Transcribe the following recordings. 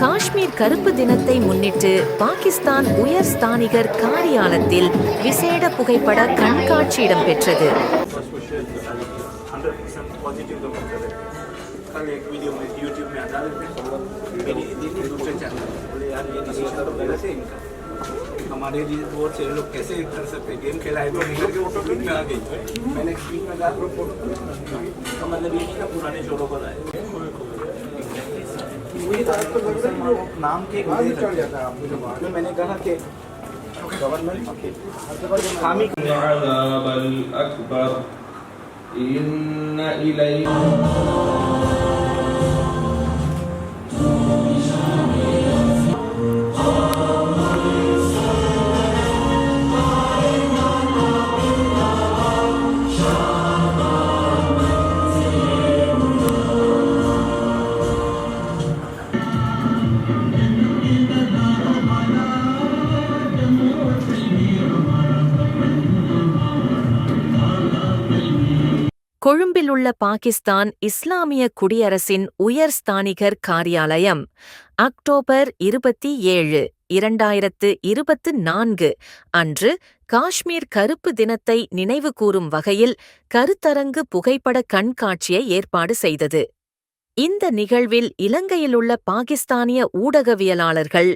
காஷ்மீர் கருப்பு தினத்தை முன்னிட்டு பாகிஸ்தான் உயர் ஸ்தானிகர் காரியாலயத்தில் விசேட புகைப்பட கண்காட்சி இடம்பெற்றது. हमारे लिए वो से लोग कैसे कर सकते हैं, गेम खेला है तो निकल के वो तो में आ गई. मैंने स्क्रीन में डाल मतलब ये नहीं पुराने शोरों को लाए नाम के चढ़ जाता है आपको. मैंने कहा कि गवर्नमेंट हामी अकबर கொழும்பில் உள்ள பாகிஸ்தான் இஸ்லாமிய குடியரசின் உயர் ஸ்தானிகர் காரியாலயம் அக்டோபர் 27, 2024 அன்று காஷ்மீர் கருப்பு தினத்தை நினைவுகூரும் வகையில் கருத்தரங்கு புகைப்பட கண்காட்சியை ஏற்பாடு செய்தது. இந்த நிகழ்வில் இலங்கையில் உள்ள பாகிஸ்தானிய ஊடகவியலாளர்கள்,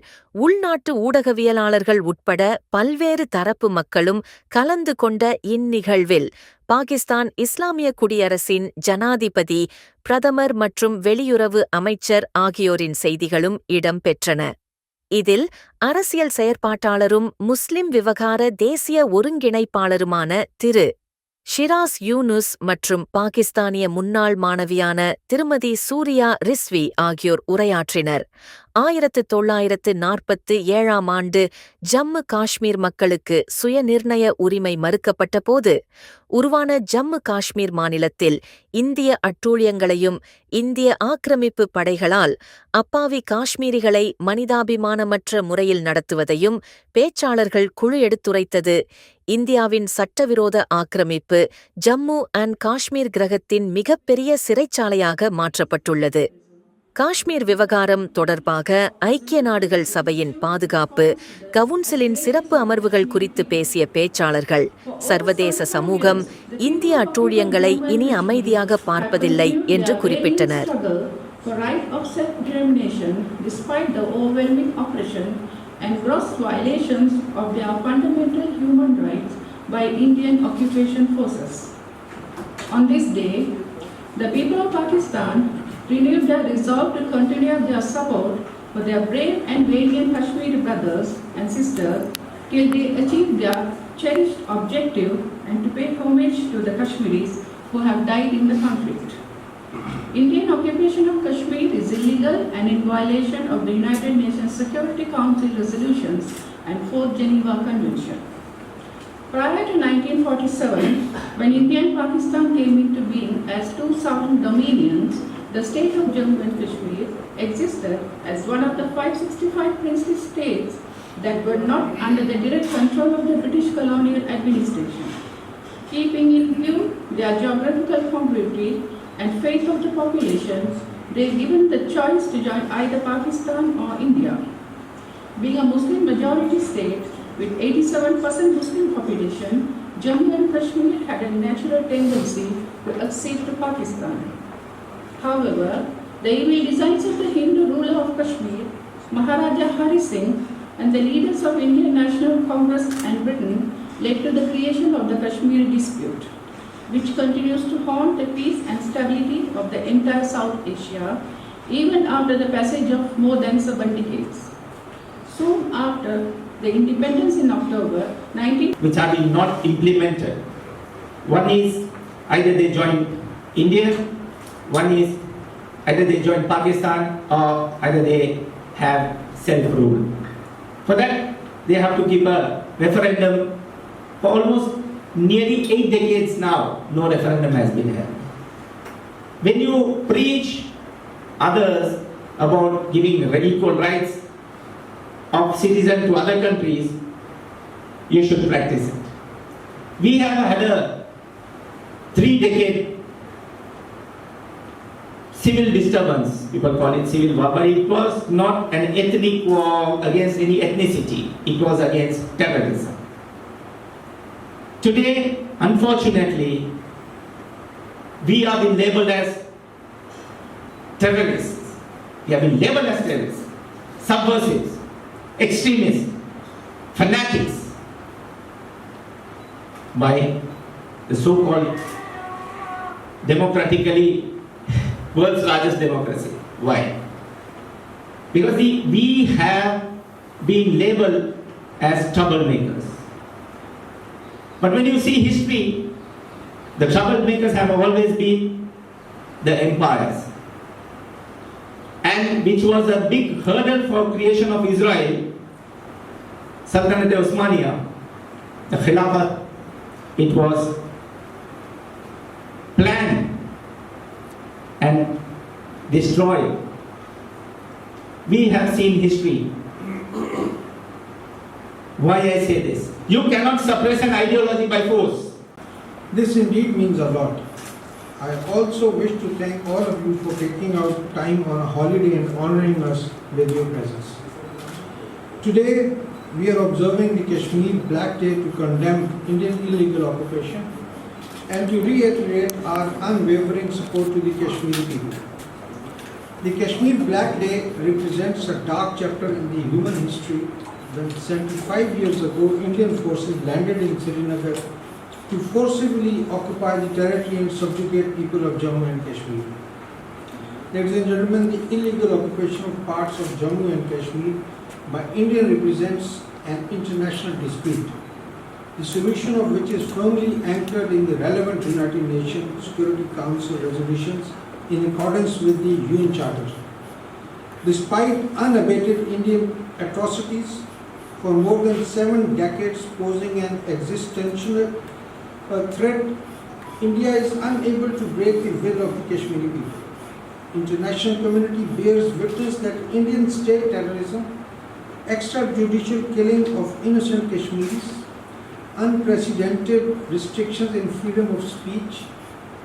உள்நாட்டு ஊடகவியலாளர்கள் உட்பட பல்வேறு தரப்பு மக்களும் கலந்து கொண்ட இந்நிகழ்வில் பாகிஸ்தான் இஸ்லாமிய குடியரசின் ஜனாதிபதி, பிரதமர் மற்றும் வெளியுறவு அமைச்சர் ஆகியோரின் செய்திகளும் இடம்பெற்றன. இதில் அரசியல் செயற்பாட்டாளரும் முஸ்லிம் விவகார தேசிய ஒருங்கிணைப்பாளருமான திரு. ஷிராஸ் யூனுஸ் மற்றும் பாகிஸ்தானிய முன்னாள் மாணவியான திருமதி சூரியா ரிஸ்வி ஆகியோர் உரையாற்றினர். 1947 ஆண்டு ஜம்மு காஷ்மீர் மக்களுக்கு சுயநிர்ணய உரிமை மறுக்கப்பட்ட போது உருவான ஜம்மு காஷ்மீர் மாநிலத்தில் இந்திய அட்டூழியங்களையும் இந்திய ஆக்கிரமிப்பு படைகளால் அப்பாவி காஷ்மீரிகளை மனிதாபிமானமற்ற முறையில் நடத்துவதையும் பேச்சாளர்கள் குழு எடுத்துரைத்தது. இந்தியாவின் சட்டவிரோத ஆக்கிரமிப்பு ஜம்மு அண்ட் காஷ்மீர் கிரகத்தின் மிகப்பெரிய சிறைச்சாலையாக மாற்றப்பட்டுள்ளது. காஷ்மீர் விவகாரம் தொடர்பாக ஐக்கிய நாடுகள் சபையின் பாதுகாப்பு கவுன்சிலின் சிறப்பு அமர்வுகள் குறித்து பேசிய பேச்சாளர்கள், சர்வதேச சமூகம் இந்திய அட்டூழியங்களை இனி அமைதியாக பார்ப்பதில்லை என்று குறிப்பிட்டனர். and gross violations of their fundamental human rights by Indian occupation forces. On this day, the people of Pakistan renewed their resolve to continue their support for their brave and valiant Kashmiri brothers and sisters till they achieve their cherished objective and to pay homage to the Kashmiris who have died in the conflict. Indian occupation of Kashmir is illegal and in violation of the United Nations Security Council resolutions and 4th Geneva Convention. Prior to 1947, when India and Pakistan came into being as two sovereign dominions, the state of Jammu and Kashmir existed as one of the 565 princely states that were not under the direct control of the British colonial administration. Keeping in view their geographical congruity and faith of the populations, they given the choice to join either Pakistan or India. Being a Muslim majority state with 87% Muslim population, Jammu and Kashmir had a natural tendency to accede to Pakistan. However, the evil designs of the Hindu ruler of Kashmir, Maharaja Hari Singh, and the leaders of Indian National Congress and Britain led to the creation of the Kashmir dispute, which continues to haunt the peace and stability of the entire South Asia, even after the passage of more than 7 decades. Soon after the independence in October 19... which have been not implemented. One is either they join India, one is either they join Pakistan, or either they have self-rule. For that, they have to keep a referendum. For almost nearly 8 decades now, no referendum has been held. When you preach others about giving equal rights of citizens to other countries, you should practice it. We have had a 3-decade civil disturbance. People call it civil war, but it was not an ethnic war against any ethnicity. It was against terrorism. Today, unfortunately, we are being labeled as terrorists. We have been labeled as terrorists, subversives, extremists, fanatics by the so-called democratically world's largest democracy. Why? Because we have been labeled as troublemakers. But when you see history, the troublemakers have always been the empires. And which was a big hurdle for creation of Israel, Sultanate Osmania, the Khilafah, it was planned and destroyed. We have seen history. Why I say this? You cannot suppress an ideology by force. This indeed means a lot. I also wish to thank all of you for taking out time on a holiday and honoring us with your presence. Today, we are observing the Kashmir Black Day to condemn Indian illegal occupation and to reiterate our unwavering support to the Kashmiri people. The Kashmir Black Day represents a dark chapter in the human history when 75 years ago Indian forces landed in Sri Lanka to forcibly occupy the territory and subjugate people of Jammu and Kashmir. Ladies and gentlemen, the illegal occupation of parts of Jammu and Kashmir by India represents an international dispute, the solution of which is firmly anchored in the relevant United Nations Security Council resolutions in accordance with the UN Charter. Despite unabated Indian atrocities for more than 7 decades posing an existential threat, India is unable to break the will of the Kashmiri people. International community bears witness that Indian state terrorism, extrajudicial killing of innocent Kashmiris, unprecedented restrictions in freedom of speech,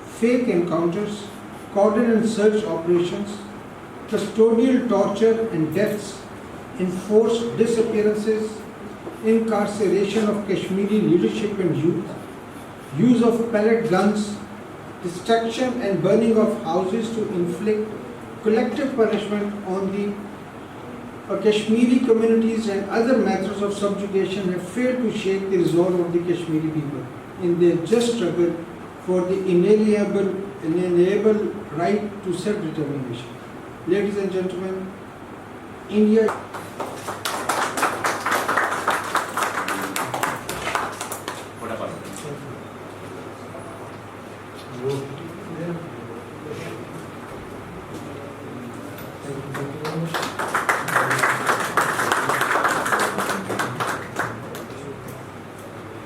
fake encounters, coordinated search operations, custodial torture and deaths, enforced disappearances, incarceration of Kashmiri leadership and youth, use of pellet guns, destruction and burning of houses to inflict collective punishment on the Kashmiri communities and other methods of subjugation have failed to shake the resolve of the Kashmiri people in their just struggle for the inalienable right to self-determination. Ladies and gentlemen, India